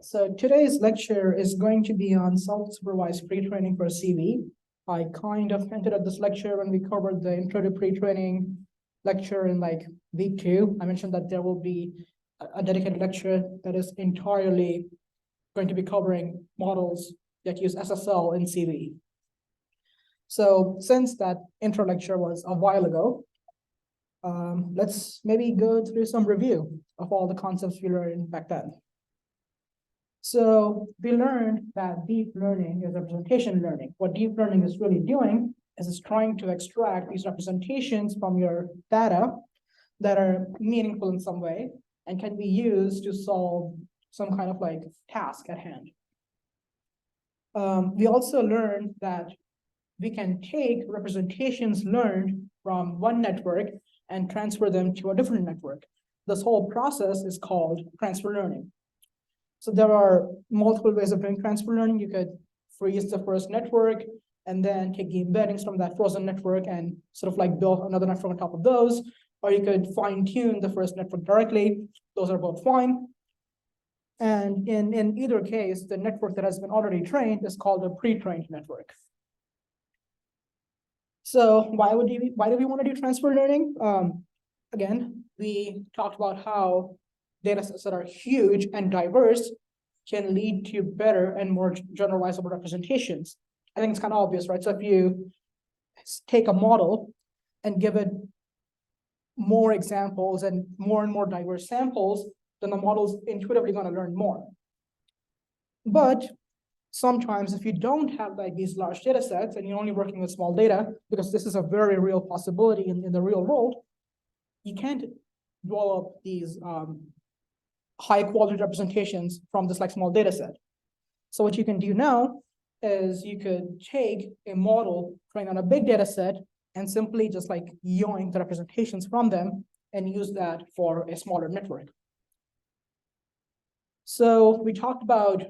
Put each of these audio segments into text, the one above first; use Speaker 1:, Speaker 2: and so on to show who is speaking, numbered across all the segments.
Speaker 1: So today's lecture is going to be on self-supervised pre-training for CV. I kind of hinted at this lecture when we covered the intro to pre-training lecture in like week 2. I mentioned that there will be a dedicated lecture that is entirely going to be covering models that use SSL in CV. So since that intro lecture was a while ago, let's maybe go through some review of all the concepts we learned back then. So we learned that deep learning is representation learning. What deep learning is really doing is it's trying to extract these representations from your data that are meaningful in some way and can be used to solve some kind of like task at hand. We also learned that we can take representations learned from one network and transfer them to a different network. This whole process is called transfer learning. So there are multiple ways of doing transfer learning. You could freeze the first network and then take the embeddings from that frozen network and sort of like build another network on top of those. Or you could fine tune the first network directly. Those are both fine. And in either case, the network that has been already trained is called a pre-trained network. So why do we want to do transfer learning? Again, we talked about how data sets that are huge and diverse can lead to better and more generalizable representations. I think it's kind of obvious, right? So if you take a model and give it more examples and more diverse samples, then the model's intuitively going to learn more. But sometimes if you don't have like these large data sets and you're only working with small data, because this is a very real possibility in the real world, you can't develop these high quality representations from this like small data set. So what you can do now is you could take a model trained on a big data set and simply just like yoink the representations from them and use that for a smaller network. So we talked about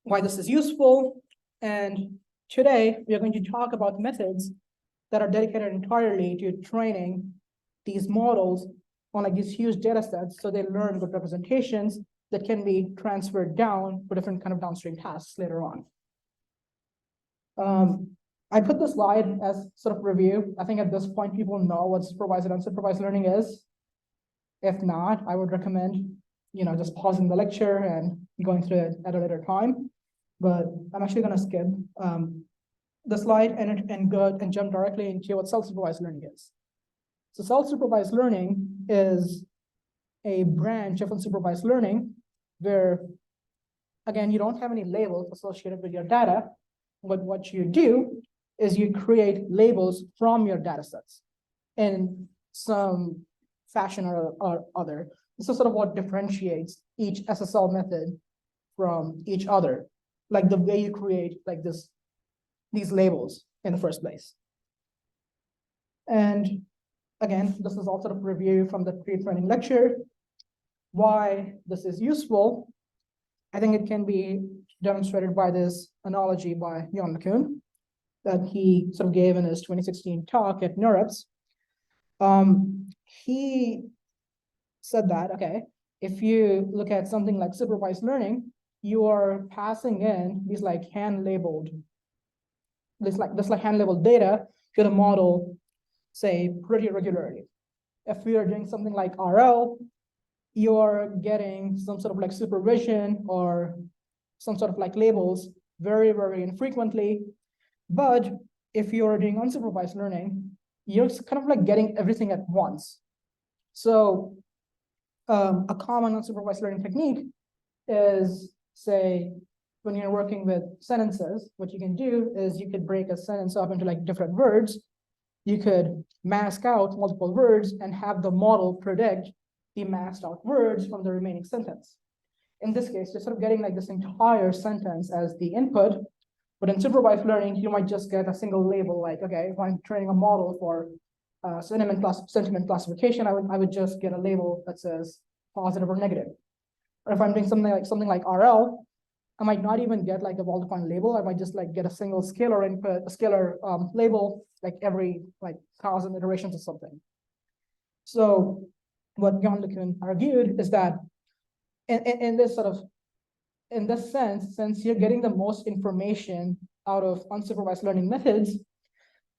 Speaker 1: why this is useful, and today we are going to talk about methods that are dedicated entirely to training these models on like these huge data sets so they learn good representations that can be transferred down for different kind of downstream tasks later on. I put this slide as sort of review. I think at this point people know what supervised and unsupervised learning is. If not, I would recommend just pausing the lecture and going through it at a later time. But I'm actually going to skip the slide and go and jump directly into what self-supervised learning is. So self-supervised learning is a branch of unsupervised learning where, again, you don't have any labels associated with your data, but what you do is you create labels from your data sets in some fashion or other. This is sort of what differentiates each SSL method from each other, like the way you create like these labels in the first place. And again, this is also a review from the pre-training lecture. Why this is useful, I think it can be demonstrated by this analogy by Jan LeCun that he sort of gave in his 2016 talk at NeurIPS. He said that, okay, if you look at something like supervised learning, you are passing in these like hand-labeled data to the model, say, pretty regularly. If we are doing something like RL, you're getting some sort of like supervision or some sort of like labels very, very infrequently. But if you're doing unsupervised learning, you're kind of like getting everything at once. So a common unsupervised learning technique is, say, when you're working with sentences, what you can do is you could break a sentence up into like different words. You could mask out multiple words and have the model predict the masked out words from the remaining sentence. In this case, you're sort of getting like this entire sentence as the input, but in supervised learning, you might just get a single label, like, okay, if I'm training a model for sentiment classification, I would just get a label that says positive or negative. Or if I'm doing something like RL, I might not even get like a well-defined label. I might just like get a single scalar input, a scalar label, like every like 1,000 iterations or something. So what Jan LeCun argued is that in this sort of, in this sense, since you're getting the most information out of unsupervised learning methods,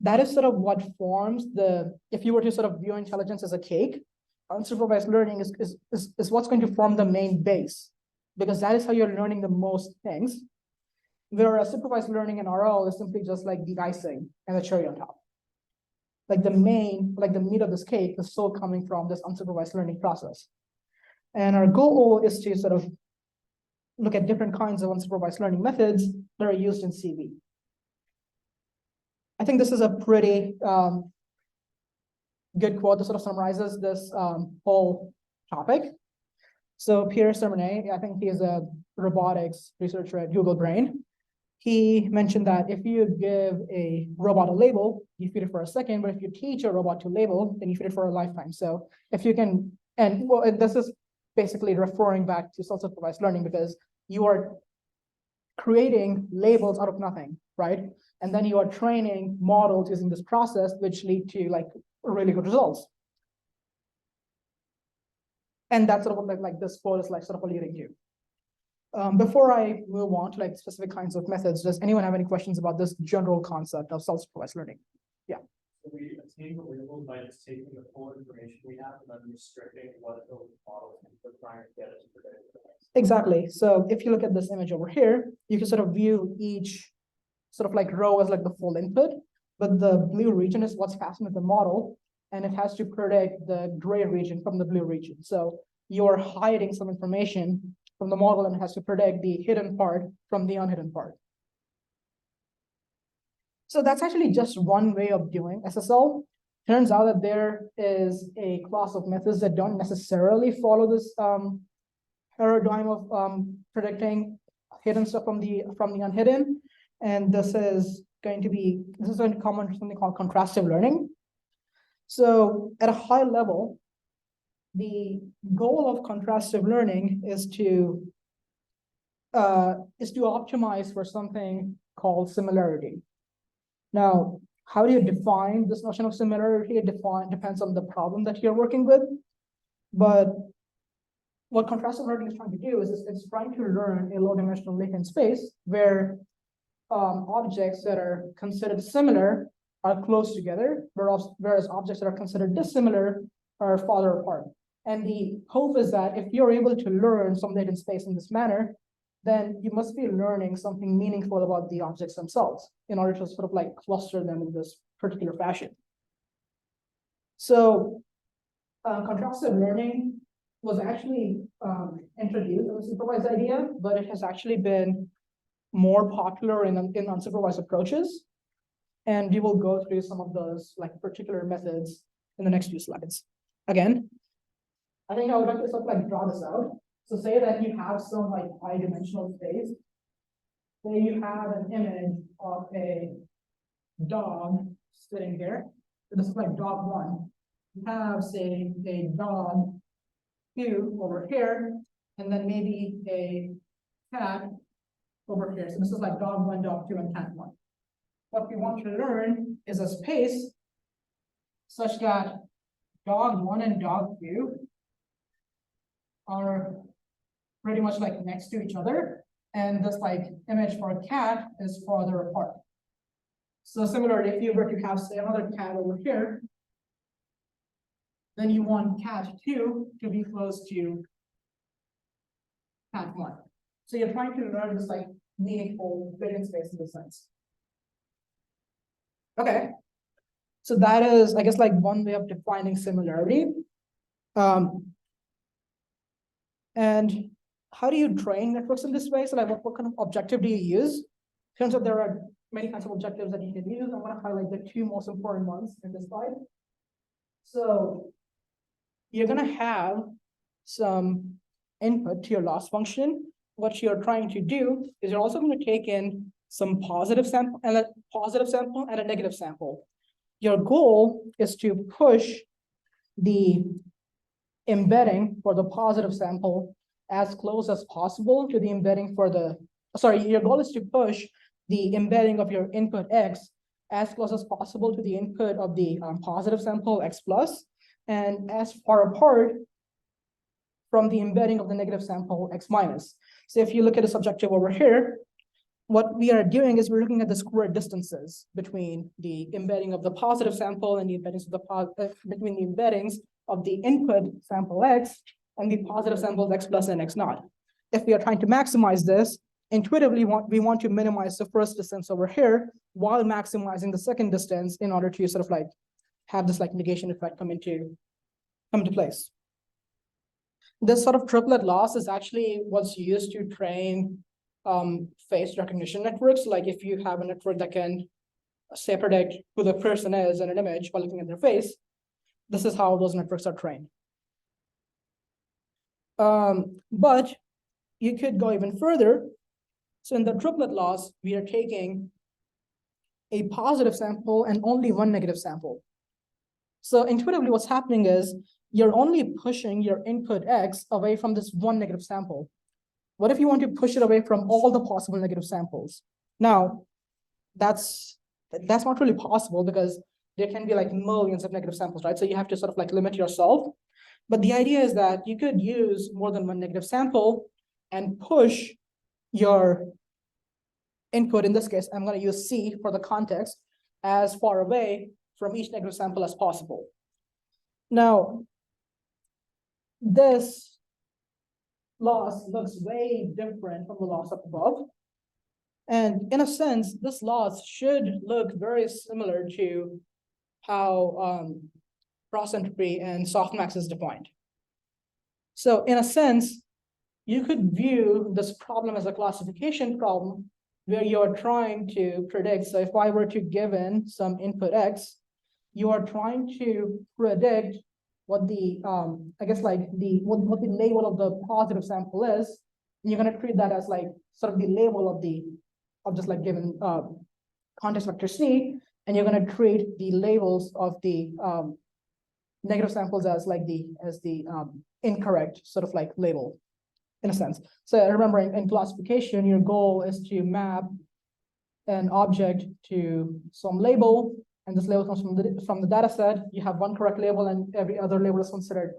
Speaker 1: that is sort of what forms the, if you were to sort of view intelligence as a cake, unsupervised learning is what's going to form the main base, because that is how you're learning the most things. Whereas supervised learning in RL is simply just like the icing and the cherry on top. Like the main, like the meat of this cake is still coming from this unsupervised learning process. And our goal is to sort of look at different kinds of unsupervised learning methods that are used in CV. I think this is a pretty good quote that sort of summarizes this whole topic. So Pierre Sermonet, I think he is a robotics researcher at Google Brain. He mentioned that if you give a robot a label, you feed it for a second, but if you teach a robot to label, then you feed it for a lifetime. So if you can, and well, this is basically referring back to self-supervised learning, because you are creating labels out of nothing, right? And then you are training models using this process, which lead to like really good results. And that's sort of what like this quote is like sort of alluding to. Before I move on to like specific kinds of methods, does anyone have any questions about this general concept of self-supervised learning? Yeah.
Speaker 2: So we attain the label by just taking the full information we have and then restricting what the model is trying to get us to predict.
Speaker 1: Exactly. So if you look at this image over here, you can sort of view each sort of like row as like the full input, but the blue region is what's passing with the model, and it has to predict the gray region from the blue region. So you're hiding some information from the model and it has to predict the hidden part from the unhidden part. So that's actually just one way of doing SSL. Turns out that there is a class of methods that don't necessarily follow this paradigm of predicting hidden stuff from the unhidden. And this is going to come under something called contrastive learning. So at a high level, the goal of contrastive learning is to optimize for something called similarity. Now, how do you define this notion of similarity? It depends on the problem that you're working with. But what contrastive learning is trying to do is it's trying to learn a low-dimensional latent space where objects that are considered similar are close together, whereas objects that are considered dissimilar are farther apart. And the hope is that if you're able to learn some latent space in this manner, then you must be learning something meaningful about the objects themselves in order to sort of like cluster them in this particular fashion. So contrastive learning was actually introduced as a supervised idea, but it has actually been more popular in unsupervised approaches. And we will go through some of those like particular methods in the next few slides. Again, I think I would like to sort of like draw this out. So say that you have some like high dimensional space. Say you have an image of a dog sitting here. So this is like dog 1. You have, say, a dog 2 over here, and then maybe a cat over here. So this is like dog 1, dog 2, and cat 1. What we want to learn is a space such that dog 1 and dog 2 are pretty much like next to each other, and this like image for a cat is farther apart. So similarly, if you were to have, say, another cat over here, then you want cat 2 to be close to cat 1. So you're trying to learn this like meaningful latent space in this sense. Okay, so that is, I guess, like one way of defining similarity. And how do you train networks in this way? So like what kind of objective do you use? Turns out there are many kinds of objectives that you can use. I want to highlight the 2 most important ones in this slide. So you're going to have some input to your loss function. What you're trying to do is you're also going to take in some positive sample and a negative sample. Your goal is to push the embedding for the positive sample as close as possible to the embedding for the, your goal is to push the embedding of your input X as close as possible to the input of the positive sample X plus, and as far apart from the embedding of the negative sample x minus. So if you look at the subjective over here, what we are doing is we're looking at the square distances between the embedding of the positive sample and the embeddings of the between the embeddings of the input sample x and the positive samples x plus and x naught. If we are trying to maximize this, intuitively we want to minimize the first distance over here while maximizing the second distance in order to sort of like have this like negation effect come into place. This sort of triplet loss is actually what's used to train face recognition networks. Like if you have a network that can say predict who the person is in an image by looking at their face, this is how those networks are trained. But you could go even further. So in the triplet loss, we are taking a positive sample and only one negative sample. So intuitively, what's happening is you're only pushing your input x away from this one negative sample. What if you want to push it away from all the possible negative samples? Now, that's not really possible because there can be like millions of negative samples, right? So you have to sort of like limit yourself. But the idea is that you could use more than one negative sample and push your input, in this case, I'm going to use C for the context, as far away from each negative sample as possible. Now, this loss looks way different from the loss up above. And in a sense, this loss should look very similar to how cross entropy and softmax is defined. So in a sense, you could view this problem as a classification problem where you're trying to predict. So if I were to give in some input x, you are trying to predict what the I guess like what the label of the positive sample is. And you're going to treat that as like sort of the label of just like given context vector C, and you're going to treat the labels of the negative samples as like the incorrect sort of like label, in a sense. So remember, in classification, your goal is to map an object to some label, and this label comes from the data set. You have one correct label, and every other label is considered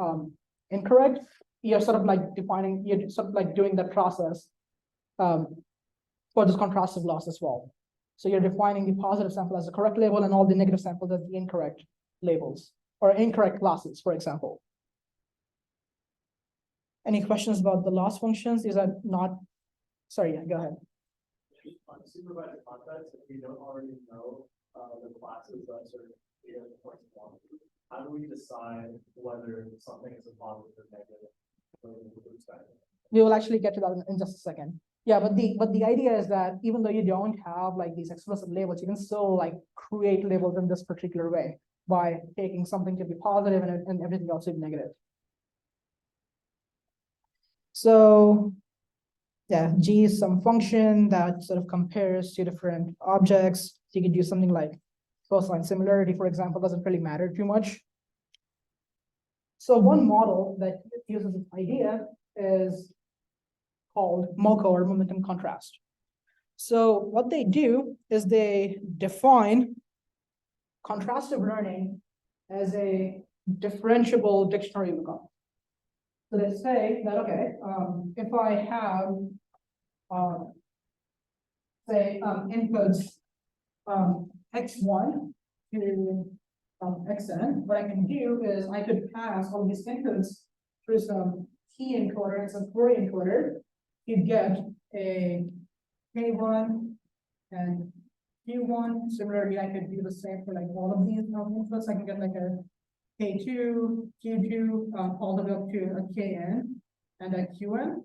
Speaker 1: incorrect. You're sort of like you're sort of like doing that process for this contrastive loss as well. So you're defining the positive sample as the correct label and all the negative samples as the incorrect labels or incorrect classes, for example. Any questions about the loss functions? These are not, sorry, yeah, go ahead.
Speaker 2: On the supervised context, if we don't already know the classes that sort of data points belong to, how do we decide whether something is a positive or negative?
Speaker 1: We will actually get to that in just a second. Yeah, but the idea is that even though you don't have like these explicit labels, you can still like create labels in this particular way by taking something to be positive and everything else to be negative. So yeah, G is some function that sort of compares two different objects. So you could do something like close line similarity, for example, doesn't really matter too much. So one model that uses this idea is called MoCo, or momentum contrast. So what they do is they define contrastive learning as a differentiable dictionary lookup. So they say that, okay, if I have, say, inputs x1 to xn, what I can do is I could pass all these inputs through some key encoder and some query encoder to get a k1 and q1. Similarly, I could do the same for like all of these inputs. I can get like a K2, Q2, all the way up to a Kn and a Qn.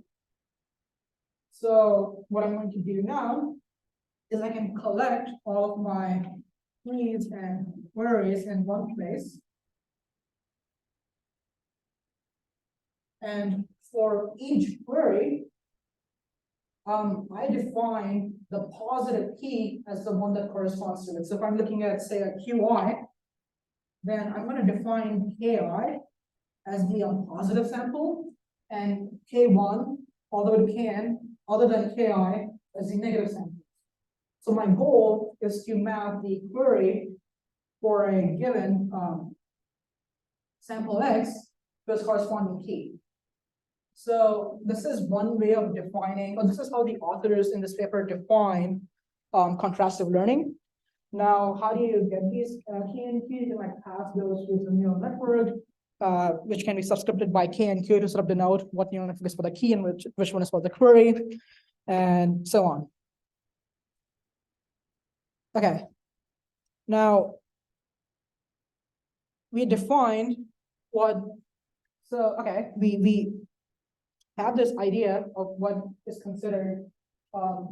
Speaker 1: So what I'm going to do now is I can collect all of my keys and queries in one place. And for each query, I define the positive key as the one that corresponds to it. So if I'm looking at, say, a Qi, then I'm going to define Ki as the positive sample and K1 all the way to Kn other than Ki as the negative sample. So my goal is to map the query for a given sample X to its corresponding key. So this is one way of defining, or this is how the authors in this paper define contrastive learning. Now, how do you get these K and Q? You might pass those to the neural network, which can be subscripted by K and Q to sort of denote what neural network is for the key and which one is for the query, and so on. Okay. Now, we defined what, so, okay, we have this idea of what is considered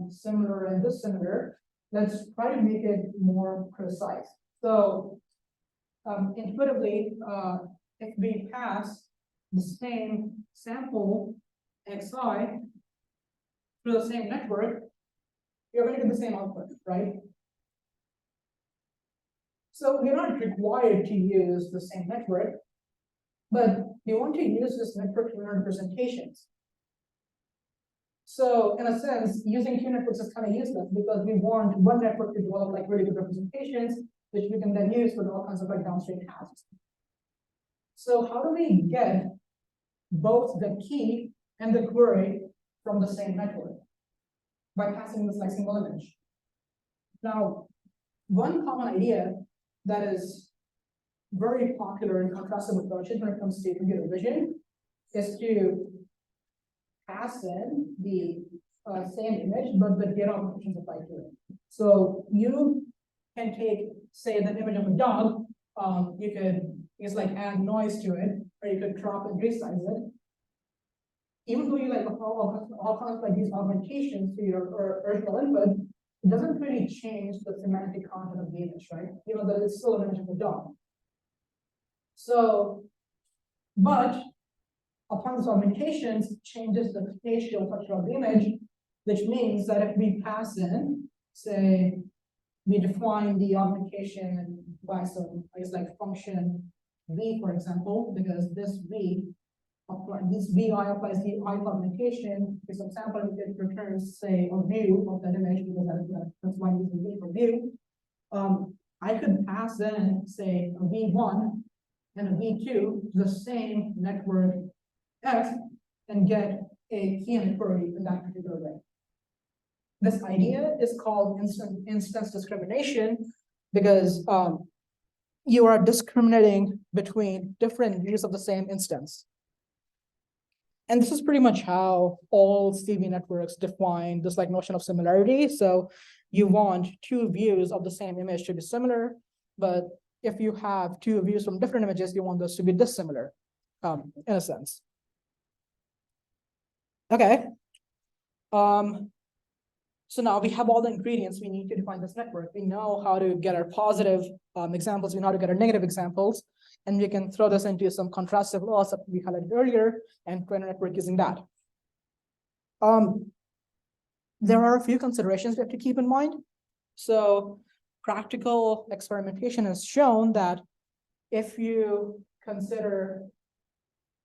Speaker 1: similar and dissimilar. Let's try to make it more precise. So intuitively, if we pass the same sample xi through the same network, you're going to get the same output, right? So we're not required to use the same network, but we want to use this network to learn representations. So in a sense, using Q networks is kind of useless because we want one network to develop like really good representations, which we can then use for all kinds of like downstream tasks. So how do we get both the key and the query from the same network? By passing this like single image. Now, one common idea that is very popular in contrastive approaches when it comes to computer vision is to pass in the same image, but the data operations applied to it. So you can take, say, the image of a dog, you could just like add noise to it, or you could crop and resize it. Even though you like all kinds of like these augmentations to your original input, it doesn't really change the semantic content of the image, right? You know that it's still an image of a dog. So, but upon this augmentations changes the spatial structure of the image, which means that if we pass in, say, we define the augmentation by some, I guess, like function v, for example, because this v, this vi applies the ith augmentation to some sample, and it returns, say, a view of that image, because that's why I'm using v for view. I could pass in, say, a v1 and a v2 to the same network X and get a key and a query in that particular way. This idea is called instance discrimination because you are discriminating between different views of the same instance. And this is pretty much how all CV networks define this like notion of similarity. So you want two views of the same image to be similar, but if you have two views from different images, you want those to be dissimilar, in a sense. Okay. So now we have all the ingredients we need to define this network. We know how to get our positive examples, we know how to get our negative examples, and we can throw this into some contrastive laws that we highlighted earlier and train a network using that. There are a few considerations we have to keep in mind. So practical experimentation has shown that if you consider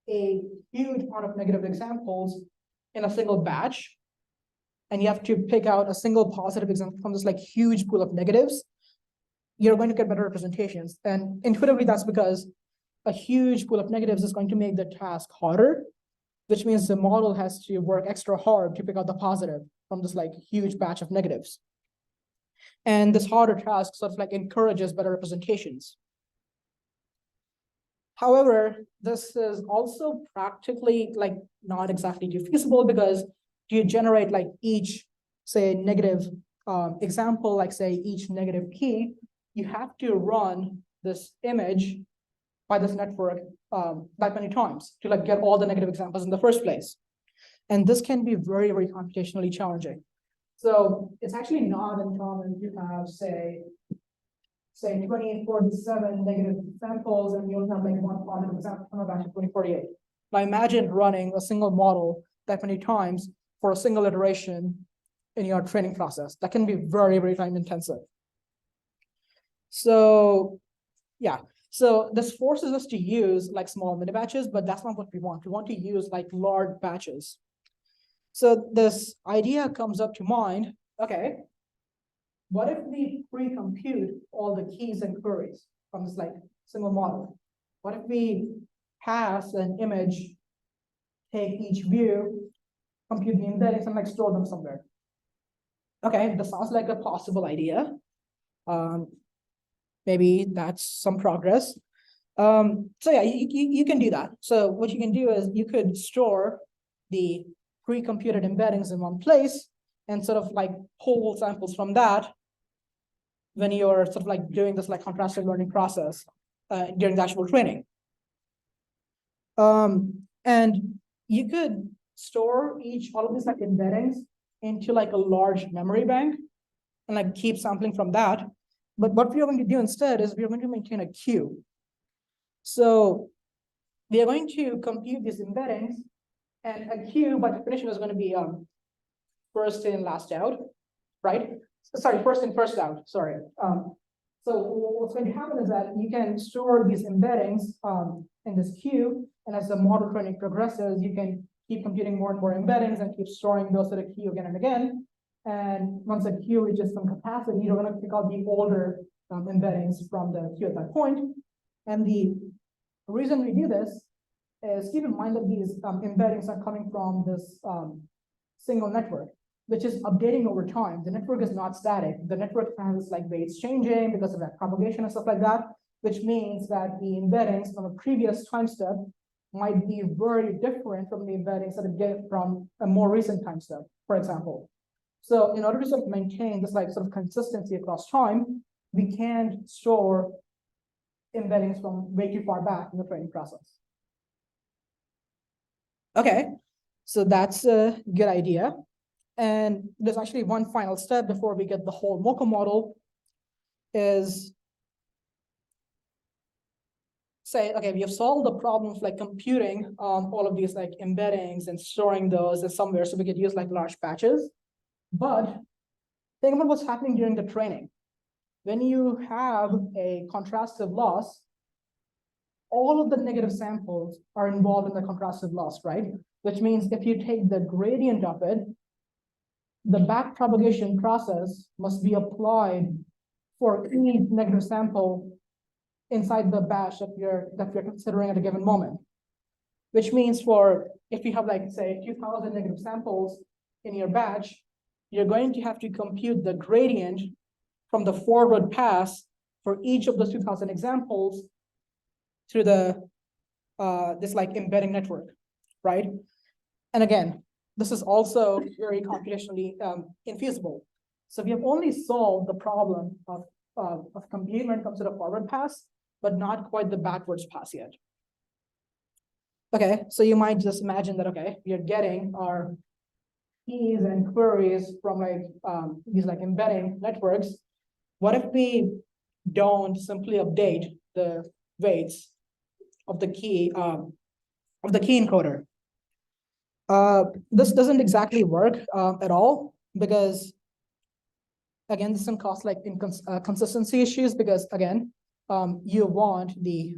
Speaker 1: a huge amount of negative examples in a single batch, and you have to pick out a single positive example from this like huge pool of negatives, you're going to get better representations. And intuitively, that's because a huge pool of negatives is going to make the task harder, which means the model has to work extra hard to pick out the positive from this like huge batch of negatives. And this harder task sort of like encourages better representations. However, this is also practically like not exactly too feasible because you generate like each, say, negative example, like say each negative key, you have to run this image by this network that many times to like get all the negative examples in the first place. And this can be very, very computationally challenging. So it's actually not uncommon to have, say 2047 negative samples, and you'll have like one positive example coming back to 2048. Now imagine running a single model that many times for a single iteration in your training process. That can be very, very time intensive. So yeah, so this forces us to use like small mini batches, but that's not what we want. We want to use like large batches. So this idea comes up to mind, okay, what if we pre-compute all the keys and queries from this like single model? What if we pass an image take each view, compute the embeddings, and like store them somewhere. Okay, this sounds like a possible idea. Maybe that's some progress. So yeah, you can do that. So what you can do is you could store the pre-computed embeddings in one place and sort of like pull samples from that when you're sort of like doing this like contrastive learning process during the actual training. And you could store all of these like embeddings into like a large memory bank and like keep sampling from that. But what we are going to do instead is we are going to maintain a queue. So we are going to compute these embeddings, and a queue by definition is going to be first in, last out, right? Sorry, first in, first out, sorry. So what's going to happen is that you can store these embeddings in this queue, and as the model training progresses, you can keep computing more and more embeddings and keep storing those to the queue again and again. And once the queue reaches some capacity, you're going to pick out the older embeddings from the queue at that point. And the reason we do this is keep in mind that these embeddings are coming from this single network, which is updating over time. The network is not static. The network has like weights changing because of that propagation and stuff like that, which means that the embeddings from a previous time step might be very different from the embeddings that it get from a more recent time step, for example. So in order to sort of maintain this like sort of consistency across time, we can't store embeddings from way too far back in the training process. Okay, so that's a good idea. And there's actually one final step before we get the whole MoCo model is say, okay, we have solved the problem of like computing all of these like embeddings and storing those in somewhere so we could use like large batches. But think about what's happening during the training. When you have a contrastive loss, all of the negative samples are involved in the contrastive loss, right? Which means if you take the gradient of it, the back propagation process must be applied for each negative sample inside the batch that you're considering at a given moment. Which means if you have like say 2,000 negative samples in your batch, you're going to have to compute the gradient from the forward pass for each of those 2,000 examples through the this like embedding network, right? And again, this is also very computationally infeasible. So we have only solved the problem of computing when it comes to the forward pass, but not quite the backwards pass yet. Okay, so you might just imagine that, okay, we are getting our keys and queries from like these like embedding networks. What if we don't simply update the weights of the key encoder? This doesn't exactly work at all because again, this can cause like consistency issues because again, you want the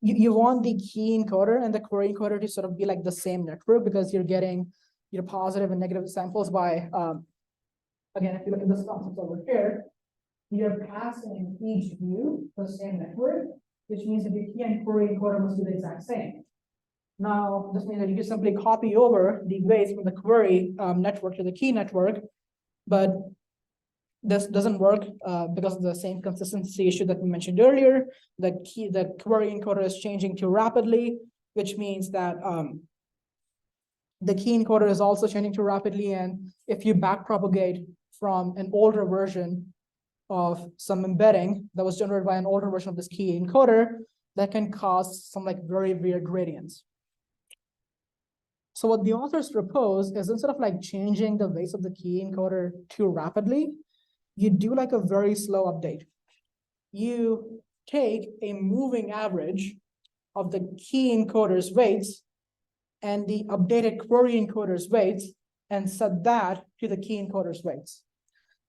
Speaker 1: you want the key encoder and the query encoder to sort of be like the same network because you're getting your positive and negative samples by again, if you look at this concept over here, you're passing each view to the same network, which means that the key and query encoder must be the exact same. Now, this means that you can simply copy over the weights from the query network to the key network, but this doesn't work because of the same consistency issue that we mentioned earlier. The query encoder is changing too rapidly, which means that the key encoder is also changing too rapidly. And if you backpropagate from an older version of some embedding that was generated by an older version of this key encoder, that can cause some like very weird gradients. So what the authors propose is instead of like changing the weights of the key encoder too rapidly, you do like a very slow update. You take a moving average of the key encoder's weights and the updated query encoder's weights and set that to the key encoder's weights.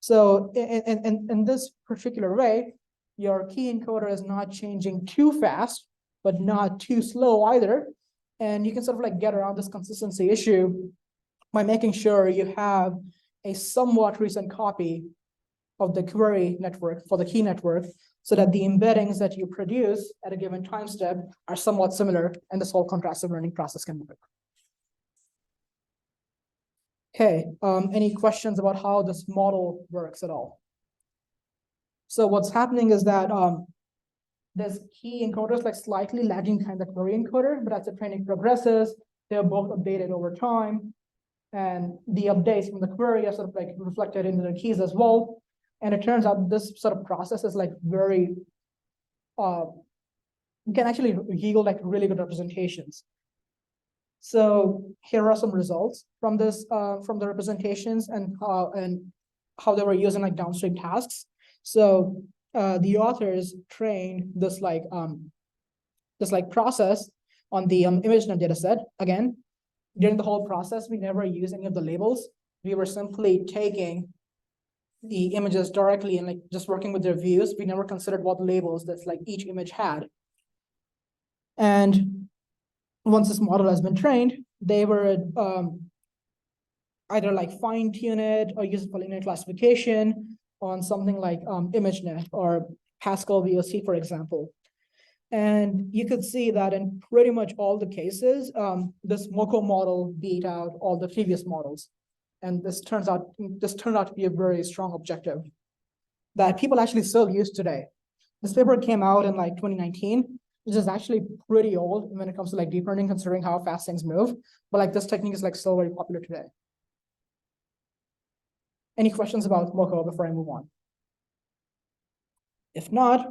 Speaker 1: So in this particular way, your key encoder is not changing too fast, but not too slow either. And you can sort of like get around this consistency issue by making sure you have a somewhat recent copy of the query network for the key network, so that the embeddings that you produce at a given time step are somewhat similar, and this whole contrastive learning process can work. Okay, any questions about how this model works at all? So what's happening is that this key encoder is like slightly lagging behind the query encoder, but as the training progresses, they're both updated over time. And the updates from the query are sort of like reflected into the keys as well. And it turns out this sort of process is like very, can actually yield like really good representations. So here are some results from this, from the representations and how they were using like downstream tasks. So the authors trained this process on the ImageNet dataset. Again, during the whole process, we never used any of the labels. We were simply taking the images directly and like just working with their views. We never considered what labels that's like each image had. And once this model has been trained, they were either like fine tune it or use it for linear classification on something like ImageNet or Pascal VOC, for example. And you could see that in pretty much all the cases, this MoCo model beat out all the previous models. And this turned out to be a very strong objective that people actually still use today. This paper came out in like 2019, which is actually pretty old when it comes to like deep learning, considering how fast things move. But like this technique is like still very popular today. Any questions about MoCo before I move on? If not,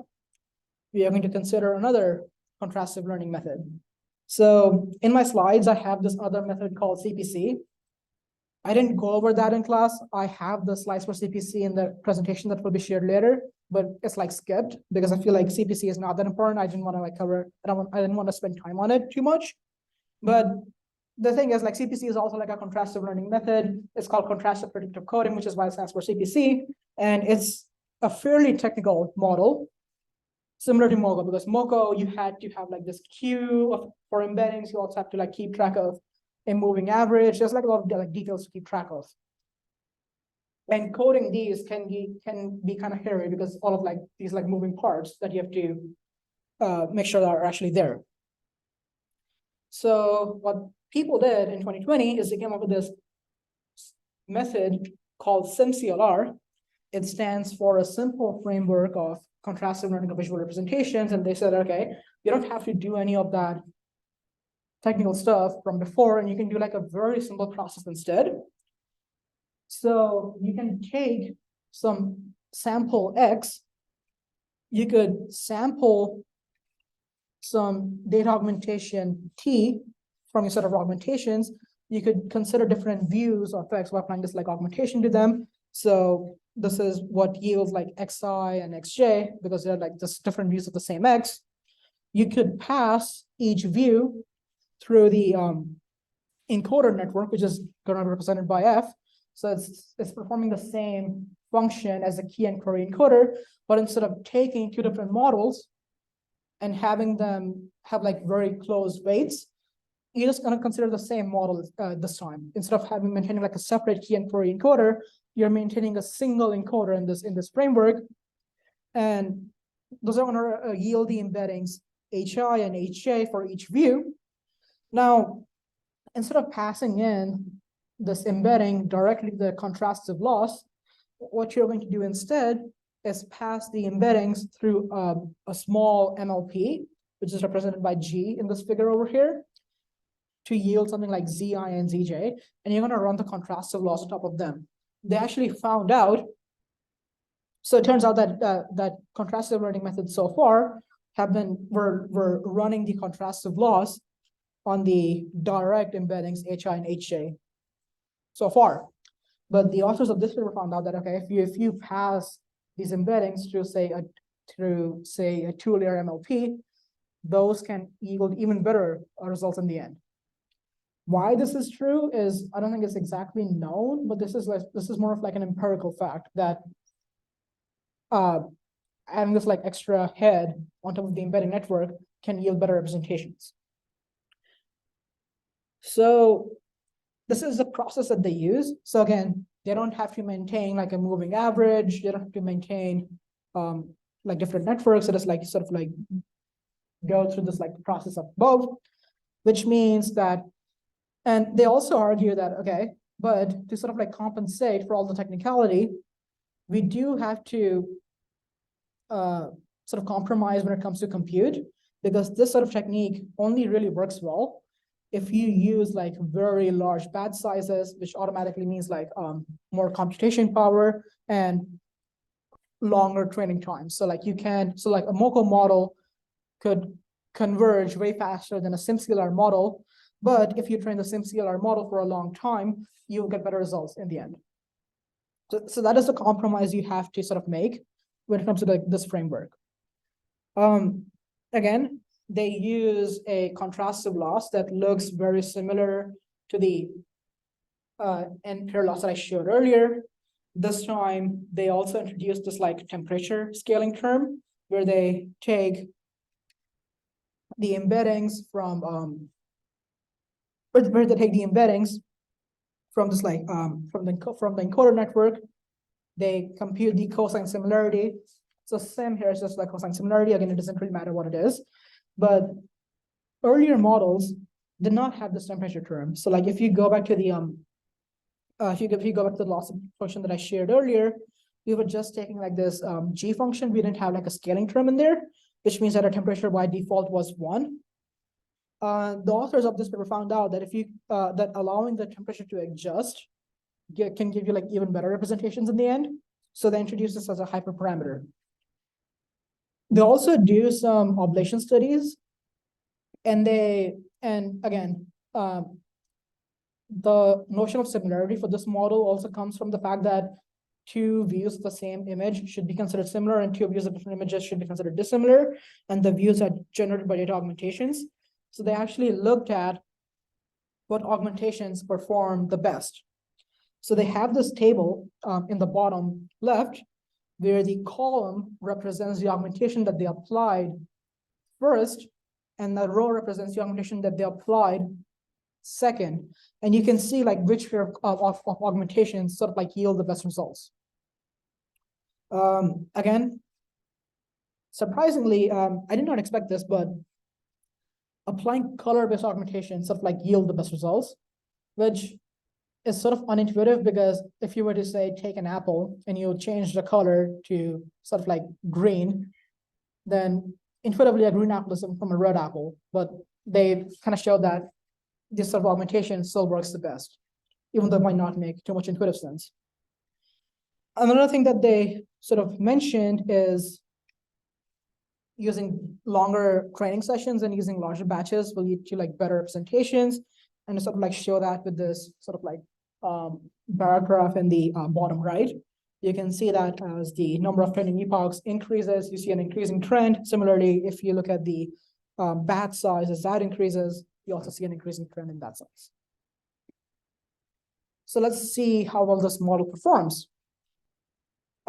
Speaker 1: we are going to consider another contrastive learning method. So in my slides, I have this other method called CPC. I didn't go over that in class. I have the slides for CPC in the presentation that will be shared later, but it's like skipped because I feel like CPC is not that important. I didn't want to like cover, I didn't want to spend time on it too much. But the thing is like CPC is also like a contrastive learning method. It's called contrastive predictive coding, which is why it stands for CPC. And it's a fairly technical model, similar to MoCo, because MoCo, you had to have like this queue for embeddings. You also have to like keep track of a moving average. There's like a lot of like details to keep track of. And coding these can be kind of hairy because all of like these like moving parts that you have to make sure that are actually there. So what people did in 2020 is they came up with this method called SimCLR. It stands for a simple framework of contrastive learning of visual representations. And they said, okay, you don't have to do any of that technical stuff from before, and you can do like a very simple process instead. So you can take some sample X, you could sample some data augmentation T from your set of augmentations. You could consider different views of X by applying this like augmentation to them. So this is what yields like Xi and Xj, because they're like just different views of the same X. You could pass each view through the encoder network, which is going to be represented by F. So it's performing the same function as a key and query encoder, but instead of taking two different models and having them have like very close weights, you're just going to consider the same model this time. Instead of maintaining like a separate key and query encoder, you're maintaining a single encoder in this framework. And those are going to yield the embeddings HI and HJ for each view. Now, instead of passing in this embedding directly to the contrastive loss, what you're going to do instead is pass the embeddings through a small MLP, which is represented by G in this figure over here, to yield something like Zi and Zj, and you're going to run the contrastive loss on top of them. They actually found out, so it turns out that that contrastive learning methods so far were running the contrastive loss on the direct embeddings Hi and Hj so far. But the authors of this paper found out that, okay, if you pass these embeddings through say a 2-layer MLP, those can yield even better results in the end. Why this is true is, I don't think it's exactly known, but this is more of like an empirical fact that having this like extra head on top of the embedding network can yield better representations. So this is the process that they use. So again, they don't have to maintain like a moving average. They don't have to maintain like different networks. It is like sort of like go through this like process of both, which means that, and they also argue that, okay, but to sort of like compensate for all the technicality, we do have to sort of compromise when it comes to compute, because this sort of technique only really works well if you use like very large batch sizes, which automatically means like more computation power and longer training time. So like you can, so like a MoCo model could converge way faster than a SimCLR model, but if you train the SimCLR model for a long time, you'll get better results in the end. So that is the compromise you have to sort of make when it comes to this framework. Again, they use a contrastive loss that looks very similar to the n-pair loss that I showed earlier. This time, they also introduced this like temperature scaling term, where they take the embeddings from where they take the embeddings from this like from the encoder network. They compute the cosine similarity. So same here is just like cosine similarity. Again, it doesn't really matter what it is, but earlier models did not have this temperature term. So like if you go back to the if you go back to the loss function that I shared earlier, we were just taking like this g function. We didn't have like a scaling term in there, which means that our temperature by default was 1. The authors of this paper found out that if you that allowing the temperature to adjust can give you like even better representations in the end. So they introduced this as a hyperparameter. They also do some oblation studies, and again, the notion of similarity for this model also comes from the fact that two views of the same image should be considered similar and two views of different images should be considered dissimilar, and the views are generated by data augmentations. So they actually looked at what augmentations perform the best. So they have this table in the bottom left, where the column represents the augmentation that they applied first, and the row represents the augmentation that they applied second. And you can see like which pair of augmentations sort of like yield the best results. Again, surprisingly, I did not expect this, but applying color-based augmentation sort of like yield the best results, which is sort of unintuitive, because if you were to say take an apple and you change the color to sort of like green, then intuitively a green apple is from a red apple, but they kind of showed that this sort of augmentation still works the best, even though it might not make too much intuitive sense. Another thing that they sort of mentioned is using longer training sessions and using larger batches will lead to like better representations, and sort of like show that with this sort of like bar graph in the bottom right. You can see that as the number of training epochs increases, you see an increasing trend. Similarly, if you look at the batch size, as that increases, you also see an increasing trend in that size. So let's see how well this model performs.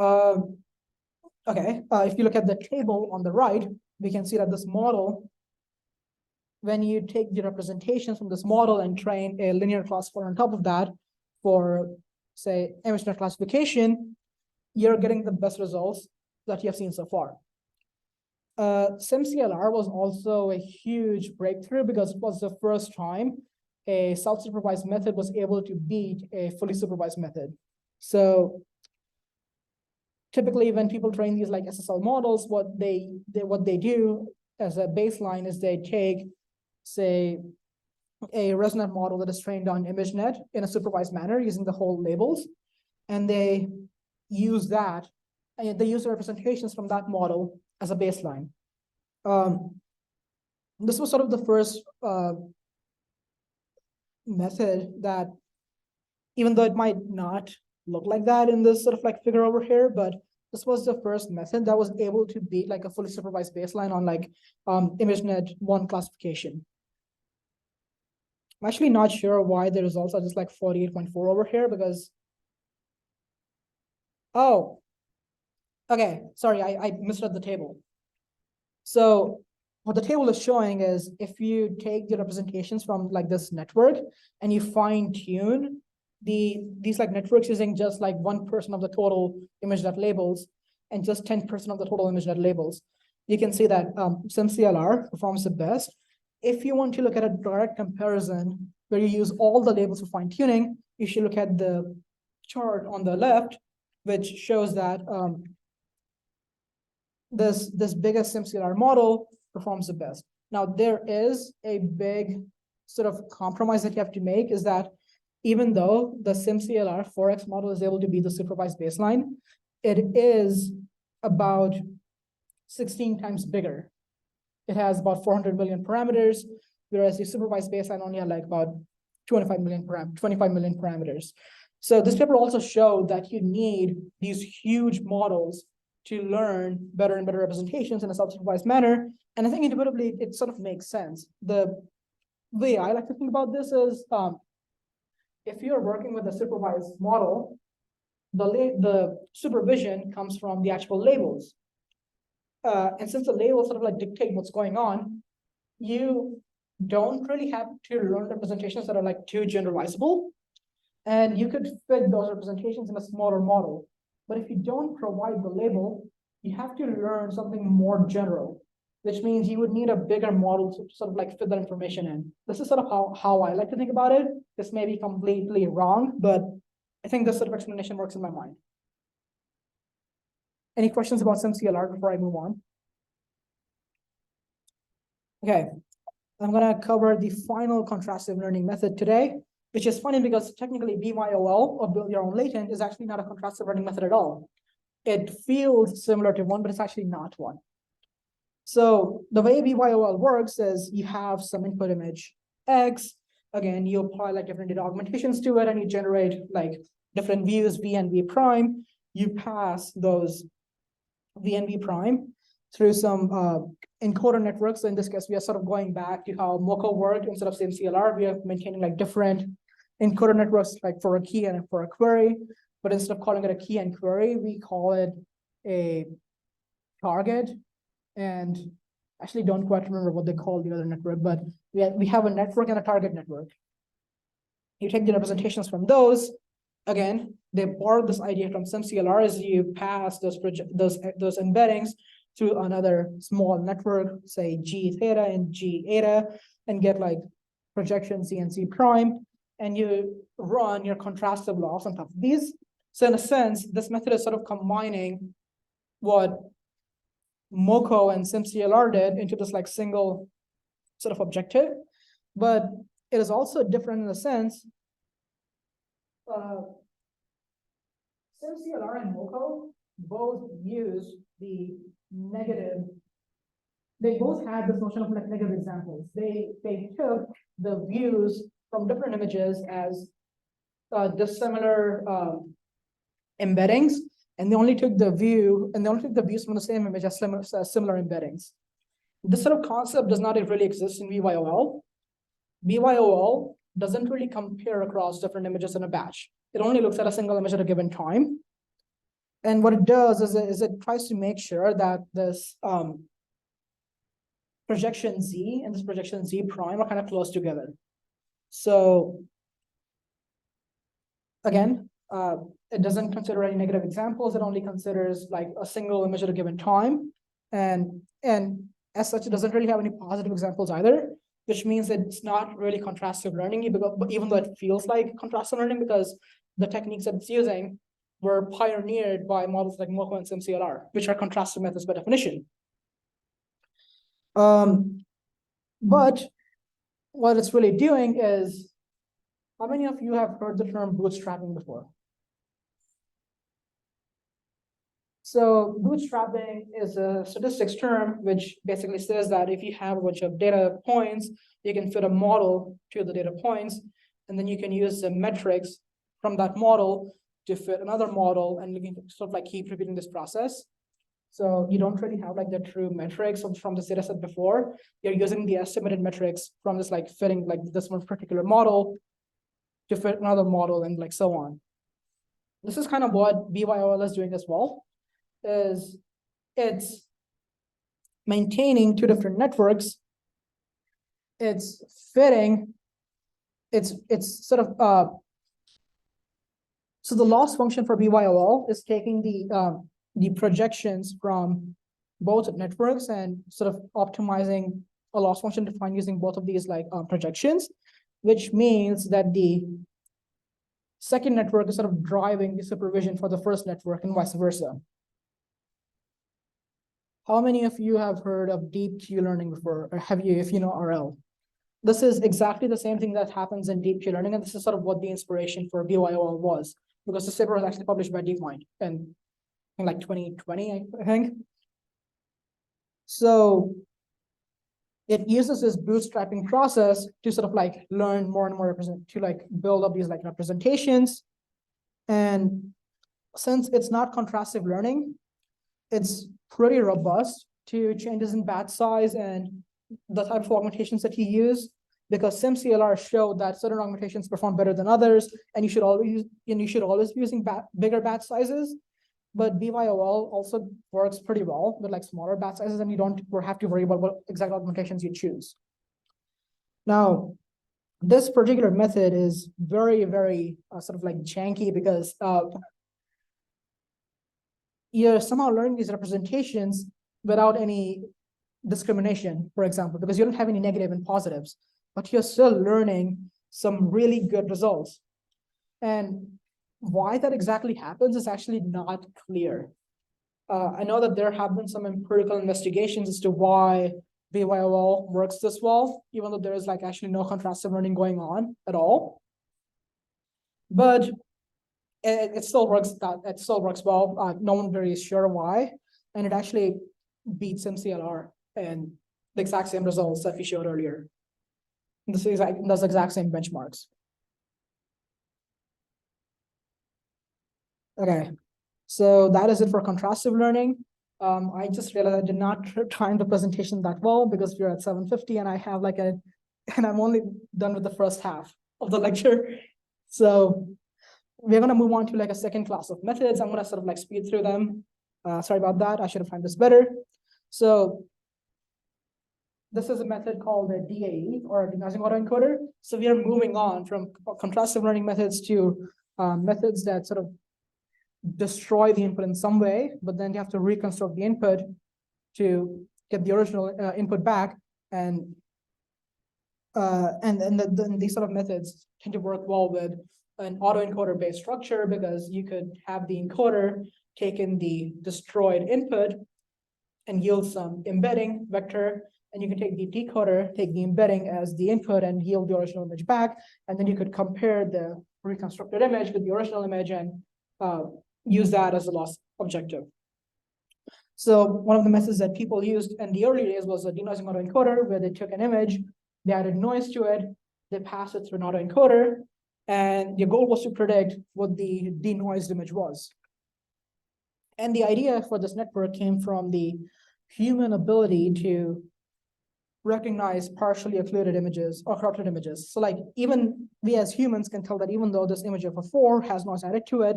Speaker 1: Okay, if you look at the table on the right, we can see that this model, when you take the representations from this model and train a linear classifier on top of that for, say, ImageNet classification, you're getting the best results that you have seen so far. SimCLR was also a huge breakthrough because it was the first time a self-supervised method was able to beat a fully supervised method. So typically when people train these like SSL models, what they do as a baseline is they take, say, a ResNet model that is trained on ImageNet in a supervised manner using the whole labels, and they use that, and they use the representations from that model as a baseline. This was sort of the first method that, even though it might not look like that in this sort of like figure over here, but this was the first method that was able to beat like a fully supervised baseline on like ImageNet 1 classification. I'm actually not sure why the results are just like 48.4 over here, because, oh, okay, sorry, I misread the table. So what the table is showing is if you take the representations from like this network and you fine tune these like networks using just like 1% of the total image.labels and just 10% of the total image.labels, you can see that SimCLR performs the best. If you want to look at a direct comparison where you use all the labels for fine tuning, you should look at the chart on the left, which shows that this biggest SimCLR model performs the best. Now, there is a big sort of compromise that you have to make, is that even though the SimCLR 4x model is able to be the supervised baseline, it is about 16 times bigger. It has about 400 million parameters, whereas the supervised baseline only had like about 25 million parameters. So this paper also showed that you need these huge models to learn better and better representations in a self-supervised manner. And I think intuitively, it sort of makes sense. The way I like to think about this is, if you're working with a supervised model, the supervision comes from the actual labels. And since the labels sort of like dictate what's going on, you don't really have to learn representations that are like too generalizable. And you could fit those representations in a smaller model. But if you don't provide the label, you have to learn something more general, which means you would need a bigger model to sort of like fit that information in. This is sort of how I like to think about it. This may be completely wrong, but I think this sort of explanation works in my mind. Any questions about SimCLR before I move on? Okay, I'm gonna cover the final contrastive learning method today, which is funny because technically BYOL, or build your own latent, is actually not a contrastive learning method at all. It feels similar to one, but it's actually not one. So the way BYOL works is you have some input image X. Again, you apply like different data augmentations to it, and you generate like different views, V and V prime. You pass those V and V prime through some encoder networks. So in this case, we are sort of going back to how MoCo worked. Instead of SimCLR, we are maintaining like different encoder networks, like for a key and for a query. But instead of calling it a key and query, we call it a target. And actually don't quite remember what they call the other network, but we have a network and a target network. You take the representations from those. Again, they borrow this idea from SimCLR as you pass those embeddings through another small network, say G theta and G eta, and get like projection C and C prime, and you run your contrastive loss on top of these. So in a sense, this method is sort of combining what MoCo and SimCLR did into this like single sort of objective, but it is also different in a sense. SimCLR and MoCo both use the negative. They both had this notion of like negative examples. They took the views from different images as dissimilar embeddings, and they only took the views from the same image as similar embeddings. This sort of concept does not really exist in BYOL. BYOL doesn't really compare across different images in a batch. It only looks at a single image at a given time. And what it does is it tries to make sure that this projection Z and this projection Z prime are kind of close together. So again, it doesn't consider any negative examples. It only considers like a single image at a given time. And as such, it doesn't really have any positive examples either, which means that it's not really contrastive learning, even though it feels like contrastive learning, because the techniques that it's using were pioneered by models like MoCo and SimCLR, which are contrastive methods by definition. But what it's really doing is, how many of you have heard the term bootstrapping before? So bootstrapping is a statistics term, which basically says that if you have a bunch of data points, you can fit a model to the data points, and then you can use the metrics from that model to fit another model, and you can sort of like keep repeating this process. So you don't really have like the true metrics from this data set before. You're using the estimated metrics from this like fitting like this one particular model to fit another model, and like so on. This is kind of what BYOL is doing as well, is it's maintaining two different networks. It's fitting, it's sort of So the loss function for BYOL is taking the projections from both networks and sort of optimizing a loss function defined using both of these like projections, which means that the second network is sort of driving the supervision for the first network and vice versa. How many of you have heard of deep Q learning before, or have you, if you know RL? This is exactly the same thing that happens in deep Q learning, and this is sort of what the inspiration for BYOL was, because this paper was actually published by DeepMind in like 2020, I think. So it uses this bootstrapping process to sort of like learn more and more to like build up these like representations. And since it's not contrastive learning, it's pretty robust to changes in batch size and the type of augmentations that you use, because SimCLR showed that certain augmentations perform better than others, and you should always be using bigger batch sizes. But BYOL also works pretty well with like smaller batch sizes, and you don't have to worry about what exact augmentations you choose. Now, this particular method is very, very sort of like janky, because you're somehow learning these representations without any discrimination, for example, because you don't have any negative and positives, but you're still learning some really good results. And why that exactly happens is actually not clear. I know that there have been some empirical investigations as to why BYOL works this well, even though there is like actually no contrastive learning going on at all. But it still works. It still works well. No one very is sure why, and it actually beats SimCLR and the exact same results that we showed earlier. This is like those exact same benchmarks. Okay, so that is it for contrastive learning. I just realized I did not time the presentation that well, because we're at 7:50 and I have like and I'm only done with the first half of the lecture. So we're gonna move on to like a second class of methods. I'm gonna sort of like speed through them. Sorry about that, I should have timed this better. So this is a method called a DAE, or a denoising autoencoder. So we are moving on from contrastive learning methods to methods that sort of destroy the input in some way, but then you have to reconstruct the input to get the original input back. And these sort of methods tend to work well with an autoencoder based structure, because you could have the encoder take in the destroyed input and yield some embedding vector, and you can take the decoder, take the embedding as the input and yield the original image back, and then you could compare the reconstructed image with the original image and use that as a loss objective. So one of the methods that people used in the early days was a denoising autoencoder, where they took an image, they added noise to it, they passed it through an autoencoder, and the goal was to predict what the denoised image was. And the idea for this network came from the human ability to recognize partially occluded images or corrupted images. So like even we as humans can tell that even though this image of a 4 has noise added to it,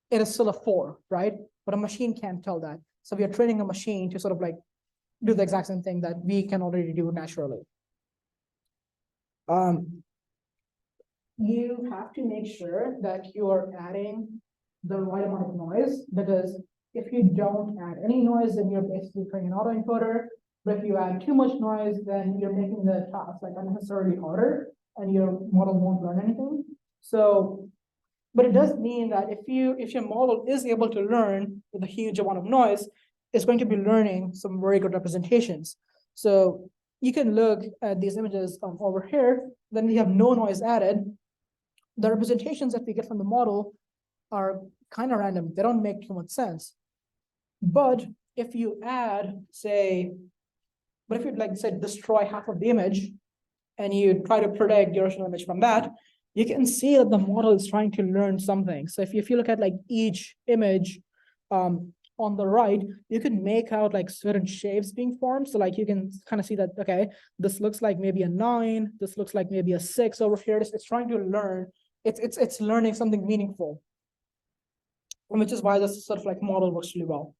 Speaker 1: it is still a 4, right? But a machine can't tell that. So we are training a machine to sort of like do the exact same thing that we can already do naturally. You have to make sure that you are adding the right amount of noise, because if you don't add any noise, then you're basically training an autoencoder. But if you add too much noise, then you're making the task like unnecessarily harder, and your model won't learn anything. So, but it does mean that if your model is able to learn with a huge amount of noise, it's going to be learning some very good representations. So you can look at these images over here. Then we have no noise added. The representations that we get from the model are kind of random. They don't make too much sense. But if you add, say, but if you like say destroy half of the image and you try to predict the original image from that, you can see that the model is trying to learn something. So if you look at like each image on the right, you can make out like certain shapes being formed. So like you can kind of see that, okay, this looks like maybe a 9, this looks like maybe a 6 over here. It's trying to learn, it's learning something meaningful, which is why this sort of like model works really well.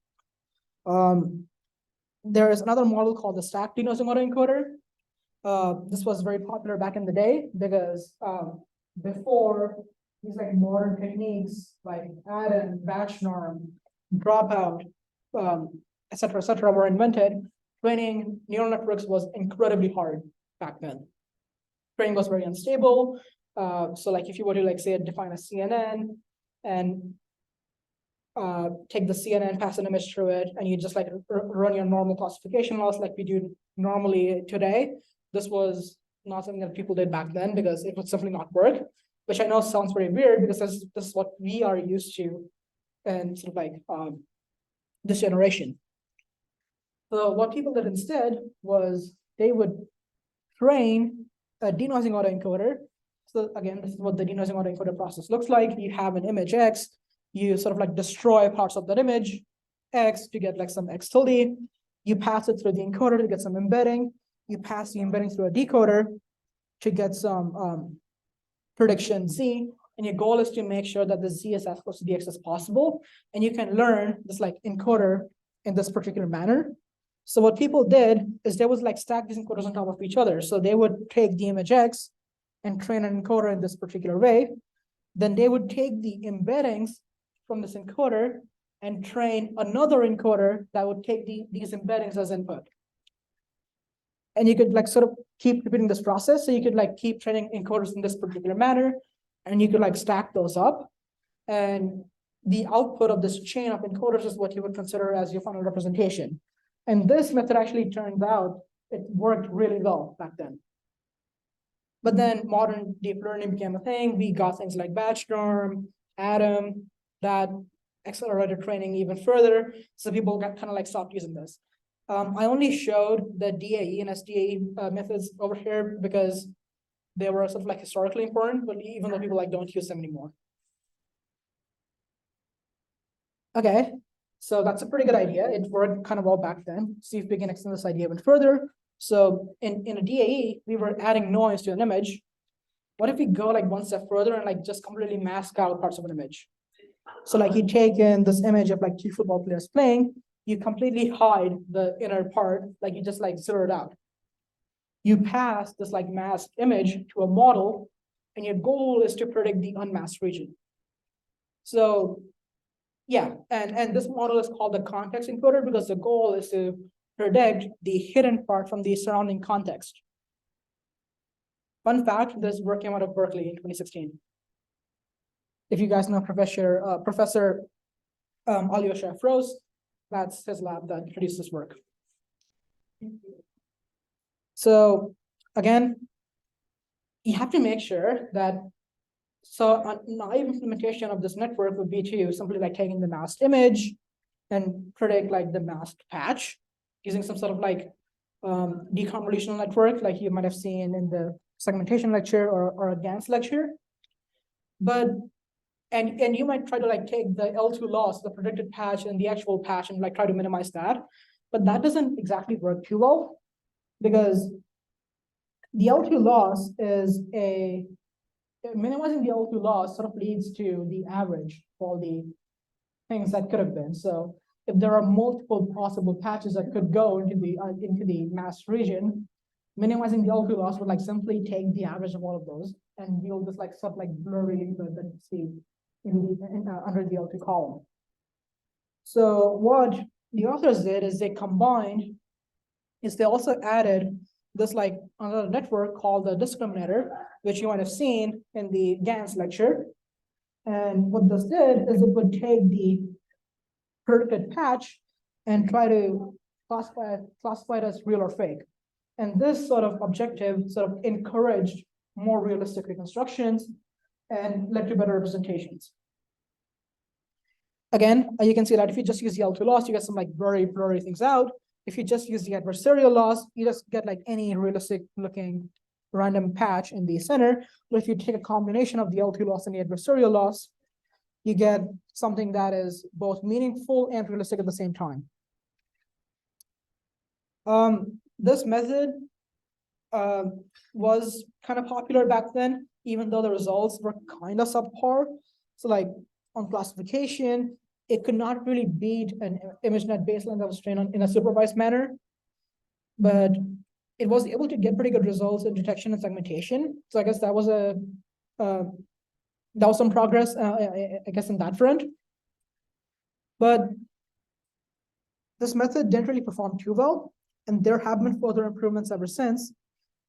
Speaker 1: There is another model called the stack denoising autoencoder. This was very popular back in the day because before these like modern techniques like add-in, batch norm, dropout, et cetera, were invented, training neural networks was incredibly hard back then. Training was very unstable. So like if you were to like say define a CNN and take the CNN, pass an image through it, and you just like run your normal classification laws like we do normally today, this was not something that people did back then because it would simply not work, which I know sounds very weird because this is what we are used to and sort of like this generation. So what people did instead was they would train a denoising autoencoder. So again, this is what the denoising autoencoder process looks like. You have an image X, you sort of like destroy parts of that image X to get like some X tilde. You pass it through the encoder to get some embedding. You pass the embedding through a decoder to get some prediction Z. And your goal is to make sure that the Z is as close to the X as possible. And you can learn this like encoder in this particular manner. So what people did is they would like stack these encoders on top of each other. So they would take the image X and train an encoder in this particular way. Then they would take the embeddings from this encoder and train another encoder that would take these embeddings as input. And you could like sort of keep repeating this process. So you could like keep training encoders in this particular manner, and you could like stack those up. And the output of this chain of encoders is what you would consider as your final representation. And this method actually turned out, it worked really well back then. But then modern deep learning became a thing. We got things like batch norm, Atom, that accelerated training even further. So people got kind of like stopped using this. I only showed the DAE and SDAE methods over here because they were sort of like historically important, but even though people like don't use them anymore. Okay, so that's a pretty good idea. It worked kind of well back then. See if we can extend this idea even further. So in a DAE, we were adding noise to an image. What if we go like one step further and like just completely mask out parts of an image? So like you take in this image of like two football players playing, you completely hide the inner part, like you just like zero it out. You pass this like masked image to a model, and your goal is to predict the unmasked region. So yeah, and this model is called the context encoder because the goal is to predict the hidden part from the surrounding context. Fun fact, this work came out of Berkeley in 2016. If you guys know Professor Alyosha Afroz, that's his lab that produced this work. So again, you have to make sure that, so a naive implementation of this network would be to simply like taking the masked image and predict like the masked patch using some sort of like deconvolutional network like you might have seen in the segmentation lecture or a GANS lecture. But and you might try to like take the L2 loss, the predicted patch and the actual patch and like try to minimize that. But that doesn't exactly work too well because the L2 loss is minimizing the L2 loss sort of leads to the average of all the things that could have been. So if there are multiple possible patches that could go into the masked region, minimizing the L2 loss would like simply take the average of all of those and yield this like sort of like blurry that you see under the L2 column. So what the authors did is they also added this like another network called the discriminator, which you might have seen in the GANS lecture. And what this did is it would take the predicted patch and try to classify it as real or fake. And this sort of objective sort of encouraged more realistic reconstructions and led to better representations. Again, you can see that if you just use the L2 loss, you get some like very blurry things out. If you just use the adversarial loss, you just get like any realistic looking random patch in the center. But if you take a combination of the L2 loss and the adversarial loss, you get something that is both meaningful and realistic at the same time. This method was kind of popular back then, even though the results were kind of subpar. So like on classification, it could not really beat an ImageNet baseline that was trained on in a supervised manner, but it was able to get pretty good results in detection and segmentation. So I guess that was a that was some progress, I guess, in that front. But this method didn't really perform too well, and there have been further improvements ever since.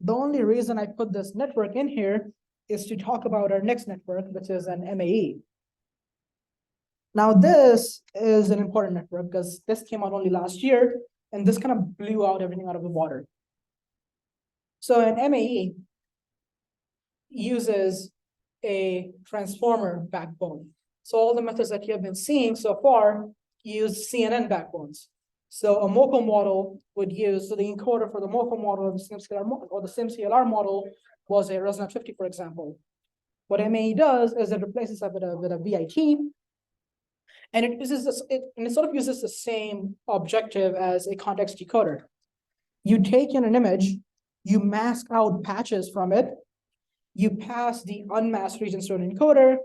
Speaker 1: The only reason I put this network in here is to talk about our next network, which is an MAE. Now, this is an important network because this came out only last year, and this kind of blew out everything out of the water. So an MAE uses a transformer backbone. So all the methods that you have been seeing so far use CNN backbones. So a MoCo model would use, so the encoder for the MoCo model of the SimCLR model was a Resonance 50, for example. What MAE does is it replaces that with a VIT, and it uses this, it sort of uses the same objective as a context decoder. You take in an image, you mask out patches from it, you pass the unmasked regions to an encoder,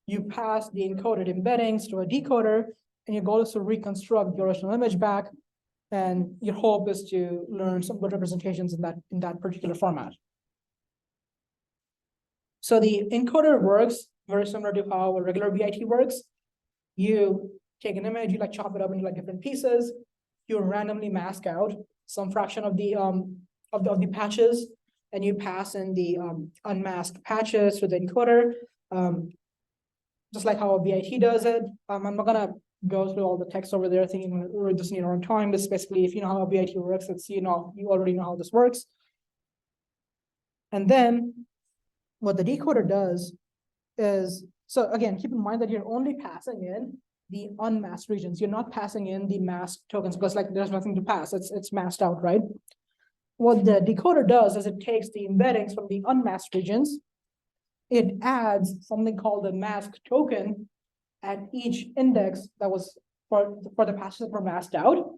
Speaker 1: you pass the encoded embeddings to a decoder, and your goal is to reconstruct the original image back. And your hope is to learn some good representations in that particular format. So the encoder works very similar to how a regular VIT works. You take an image, you like chop it up into like different pieces. You randomly mask out some fraction of the patches, and you pass in the unmasked patches to the encoder, just like how a VIT does it. I'm not gonna go through all the text over there thinking we're just need our own time. This basically, if you know how a VIT works, it's you already know how this works. And then what the decoder does is, so again, keep in mind that you're only passing in the unmasked regions. You're not passing in the masked tokens because like there's nothing to pass. It's masked out, right? What the decoder does is it takes the embeddings from the unmasked regions. It adds something called a mask token at each index that was for the patches that were masked out.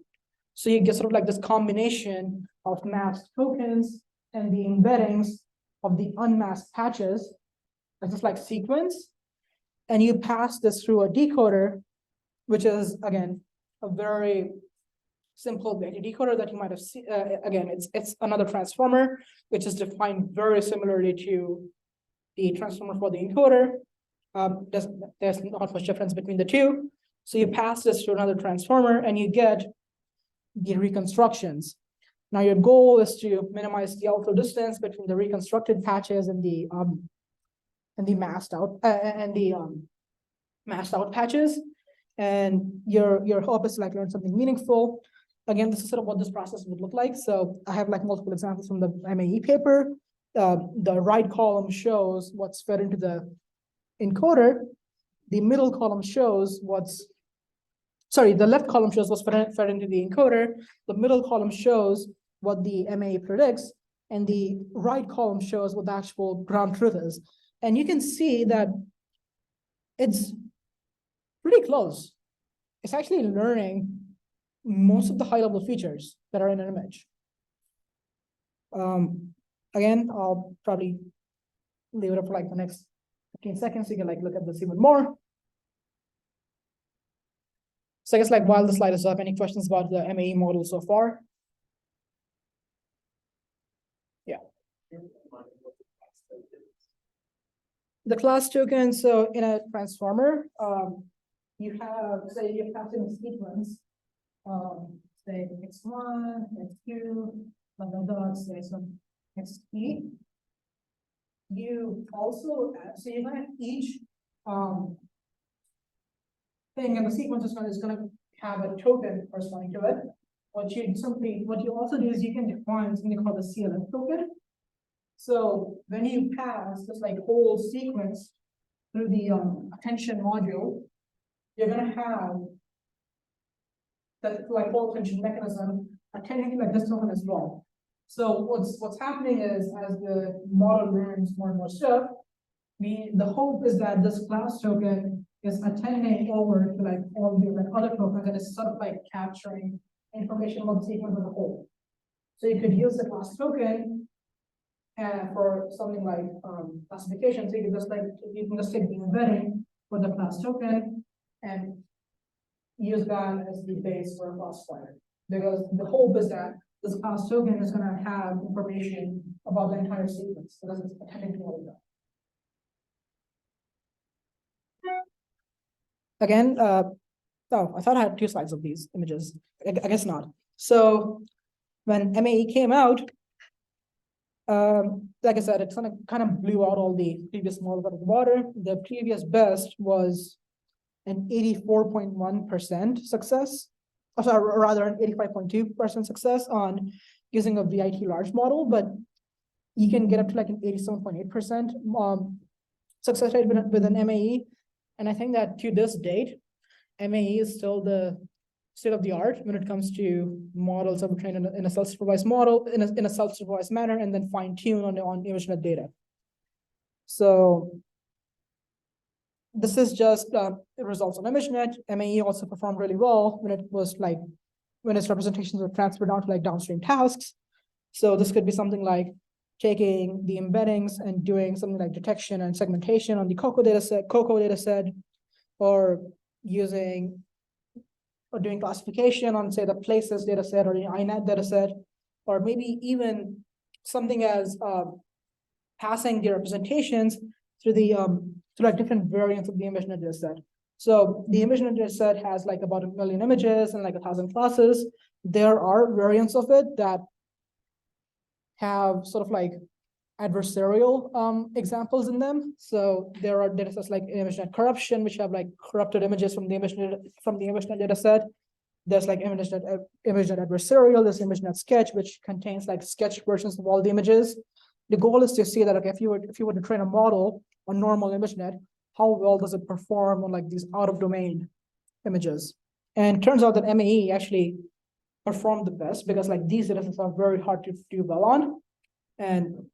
Speaker 1: So you get sort of like this combination of masked tokens and the embeddings of the unmasked patches, that's just like sequence. And you pass this through a decoder, which is, again, a very simple VIT decoder that you might have seen. Again, it's another transformer, which is defined very similarly to the transformer for the encoder. There's not much difference between the two. So you pass this to another transformer and you get the reconstructions. Now your goal is to minimize the outflow distance between the reconstructed patches and the masked out masked out patches. And your hope is to like learn something meaningful. Again, this is sort of what this process would look like. So I have like multiple examples from the MAE paper. The right column shows what's fed into the encoder. The middle column shows the left column shows what's fed into the encoder. The middle column shows what the MAE predicts, and the right column shows what the actual ground truth is. And you can see that it's pretty close. It's actually learning most of the high-level features that are in an image. Again, I'll probably leave it up for like the next 15 seconds so you can like look at this even more. So I guess like while the slide is up, any questions about the MAE model so far? Yeah. The class token, so in a transformer, you have, say you have in a sequence, say x1, x2, blah, blah, blah, say some xt. You also, so you have each thing in the sequence is going to have a token corresponding to it. What you also do is you can define something called the CLF token. So when you pass this like whole sequence through the attention module, you're going to have that like whole attention mechanism attending to like this token as well. So what's happening is as the model learns more and more stuff, the hope is that this class token is attending over to like all the like other tokens and it's sort of like capturing information about the sequence as a whole. So you could use the class token for something like classification. So you can just take the embedding for the class token and use that as the base for a classifier. Because the hope is that this class token is going to have information about the entire sequence because it's attending to all of that. again, oh, I thought I had two slides of these images. I guess not. So when MAE came out, like I said, it kind of blew out all the previous models out of the water. The previous best was an 84.1% success, or sorry, rather an 85.2% success on using a VIT large model, but you can get up to like an 87.8% success rate with an MAE. And I think that to this date, MAE is still the state of the art when it comes to models that were trained in a self-supervised model, in a self-supervised manner, and then fine-tune on ImageNet data. So this is just results on ImageNet. MAE also performed really well when it was like, when its representations were transferred down to like downstream tasks. So this could be something like taking the embeddings and doing something like detection and segmentation on the CoCo dataset, or using or doing classification on, say, the places dataset or the INAT dataset, or maybe even something as passing the representations through the through like different variants of the ImageNet dataset. So the ImageNet dataset has like about 1 million images and like 1,000 classes. There are variants of it that have sort of like adversarial examples in them. So there are datasets like ImageNet corruption, which have like corrupted images from the ImageNet dataset. There's like ImageNet adversarial, there's ImageNet sketch, which contains like sketch versions of all the images. The goal is to see that, okay, if you were to train a model on normal ImageNet, how well does it perform on like these out of domain images? And it turns out that MAE actually performed the best, because like these datasets are very hard to do well on. And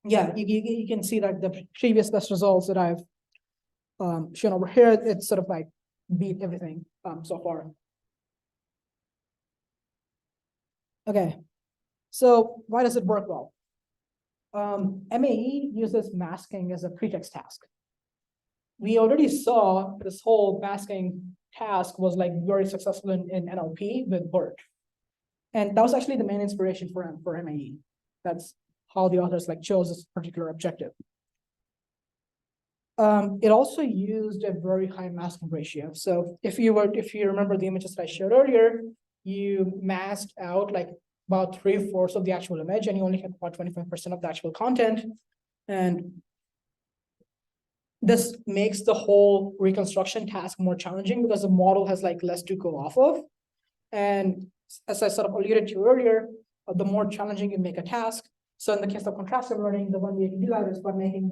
Speaker 1: yeah, you can see that the previous best results that I've shown over here, it's sort of like beat everything so far. Okay, so why does it work well? MAE uses masking as a pretext task. We already saw this whole masking task was like very successful in NLP with BERT. And that was actually the main inspiration for MAE. That's how the authors like chose this particular objective. It also used a very high masking ratio. So if you remember the images that I showed earlier, you masked out like about 3/4 of the actual image, and you only had about 25% of the actual content. And this makes the whole reconstruction task more challenging because the model has like less to go off of. And as I sort of alluded to earlier, the more challenging you make a task. So in the case of contrastive learning, the one way you can do that is by making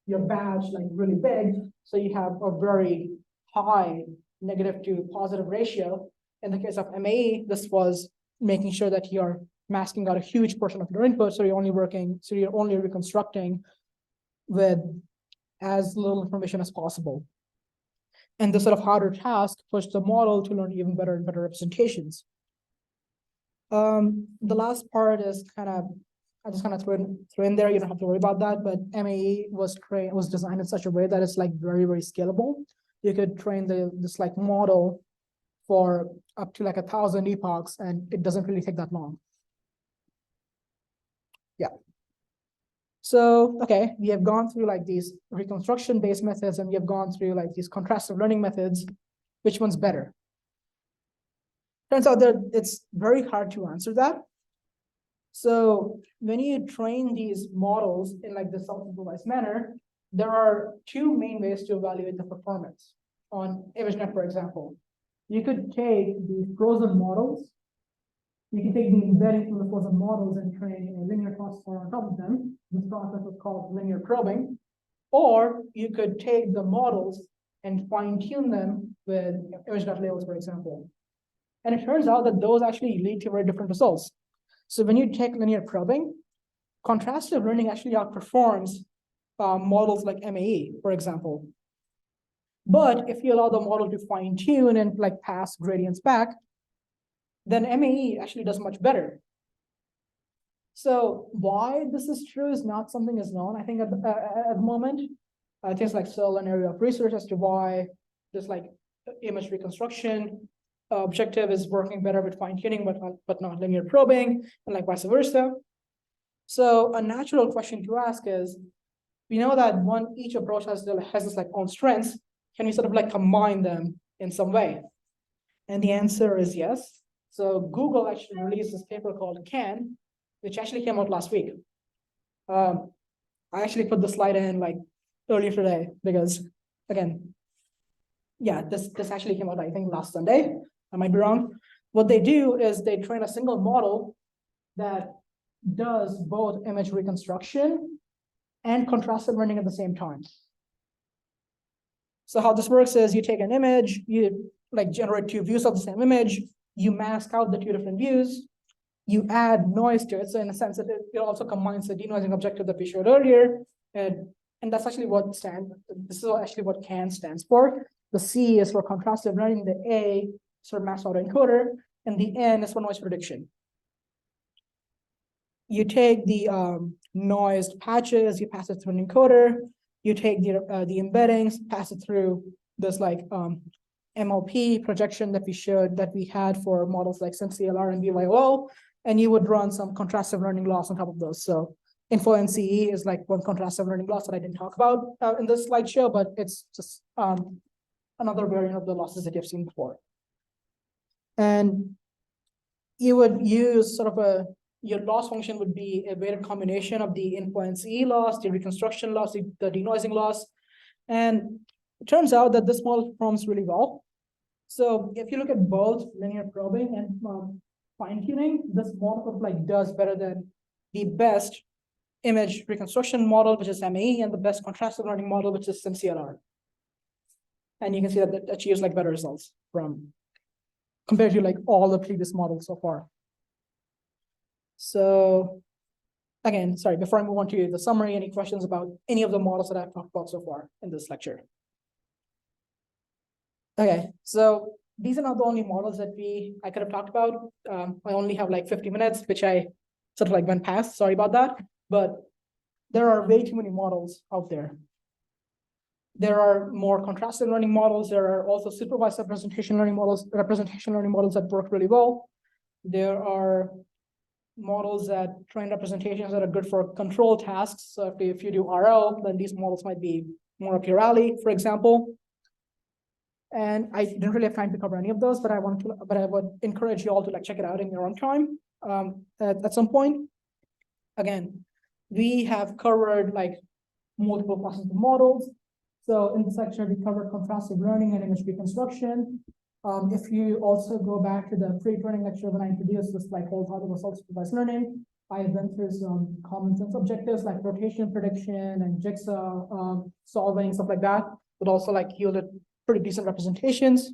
Speaker 1: your badge like really big. So you have a very high negative to positive ratio. In the case of MAE, this was making sure that you're masking out a huge portion of your input. So you're only reconstructing with as little information as possible. And this sort of harder task pushed the model to learn even better and better representations. The last part is I just kind of throw in there. You don't have to worry about that. But MAE was designed in such a way that it's like very, very scalable. You could train this like model for up to like 1,000 epochs, and it doesn't really take that long. Yeah. So, okay, we have gone through like these reconstruction-based methods, and we have gone through like these contrastive learning methods. Which one's better? Turns out that it's very hard to answer that. So when you train these models in like the self-supervised manner, there are two main ways to evaluate the performance on ImageNet, for example. You could take the frozen models. You can take the embedding from the frozen models and train a linear classifier on top of them. This process is called linear probing. Or you could take the models and fine-tune them with ImageNet labels, for example. And it turns out that those actually lead to very different results. So when you take linear probing, contrastive learning actually outperforms models like MAE, for example. But if you allow the model to fine-tune and like pass gradients back, then MAE actually does much better. So why this is true is not something is known, I think, at the moment. I think it's like still an area of research as to why this like image reconstruction objective is working better with fine-tuning, but not linear probing, and like vice versa. So a natural question to ask is, we know that each approach has this like own strengths. can we sort of like combine them in some way? And the answer is yes. So Google actually released this paper called CAN, which actually came out last week. I actually put the slide in like earlier today because, again, yeah, this actually came out, I think, last Sunday. I might be wrong. What they do is they train a single model that does both image reconstruction and contrastive learning at the same time. So how this works is you take an image, you like generate two views of the same image, you mask out the two different views, you add noise to it. So in a sense, it also combines the denoising objective that we showed earlier. And that's actually this is actually what CAN stands for. The C is for contrastive learning, the A is for masked autoencoder, and the N is for noise prediction. You take the noised patches, you pass it through an encoder, you take the embeddings, pass it through this like MLP projection that we had for models like SimCLR and BYOL, and you would run some contrastive learning loss on top of those. So info NCE is like one contrastive learning loss that I didn't talk about in this slideshow, but it's just another variant of the losses that you've seen before. And you would use sort of your loss function would be a weighted combination of the info NCE loss, the reconstruction loss, the denoising loss. And it turns out that this model performs really well. So if you look at both linear probing and fine-tuning, this model like does better than the best image reconstruction model, which is MAE, and the best contrastive learning model, which is SimCLR. And you can see that it achieves like better results compared to like all the previous models so far. So again, sorry, before I move on to the summary, any questions about any of the models that I've talked about so far in this lecture? Okay, so these are not the only models that I could have talked about. I only have like 50 minutes, which I sort of like went past. Sorry about that. But there are way too many models out there. There are more contrastive learning models. There are also supervised representation learning models that work really well. There are models that train representations that are good for control tasks. So if you do RL, then these models might be more up your alley, for example. And I didn't really have time to cover any of those, but I would encourage you all to like check it out in your own time at some point. Again, we have covered like multiple classes of models. So in this lecture, we covered contrastive learning and image reconstruction. If you also go back to the pre-training lecture when I introduced this like whole thought of self-supervised learning, I went through some common sense objectives like rotation prediction and jigsaw solving, stuff like that, but also like yielded pretty decent representations.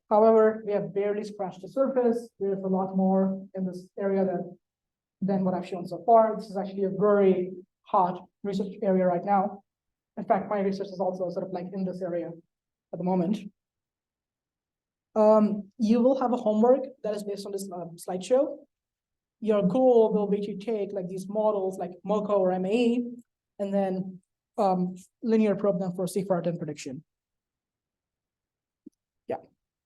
Speaker 1: However, we have barely scratched the surface. There's a lot more in this area than what I've shown so far. This is actually a very hot research area right now. In fact, my research is also sort of like in this area at the moment. You will have a homework that is based on this slideshow. Your goal will be to take like these models like MoCo or MAE, and then linear probe them for CFR10 prediction. Yeah,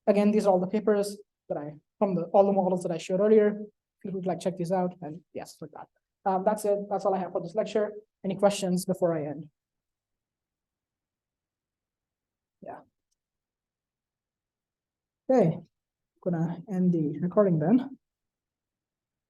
Speaker 1: again, these are all the papers that from all the models that I showed earlier. If you would like check these out, and yes, like that. That's it. That's all I have for this lecture. Any questions before I end? Yeah. Okay, gonna end the recording then.